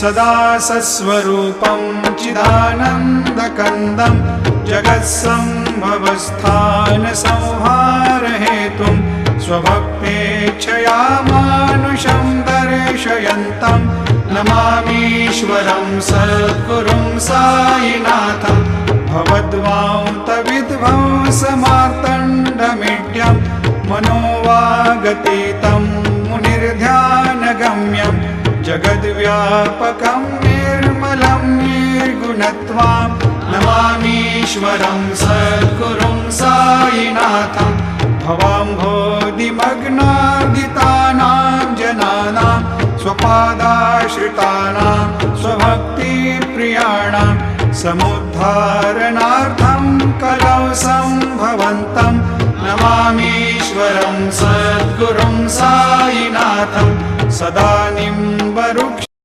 सदा सस्वरूपं चिदानन्दकन्दं जगत्सम्भवस्थानसंहारहेतुं स्वभक्तेच्छया मानुषं दर्शयन्तं नमामीश्वरं सद्गुरुं साईनाथं भवद्वान्तविध्वंसमार्तण्डमीड्यं मनोवागतीतं मुनिर्ध्यानगम्यं जगद्व्यापकं निर्मलं निर्गुणत्वां नमामीश्वरं सद्गुरुं साईनाथं भवाम्भोधिमग्नार्दितानां जनानां स्वपादाश्रितानां स्वभक्तिप्रियाणां समुद्धारणार्थं कलौ सम्भवन्तं नमामीश्वरं सद्गुरुं साईनाथं सदा निम्बवृक्ष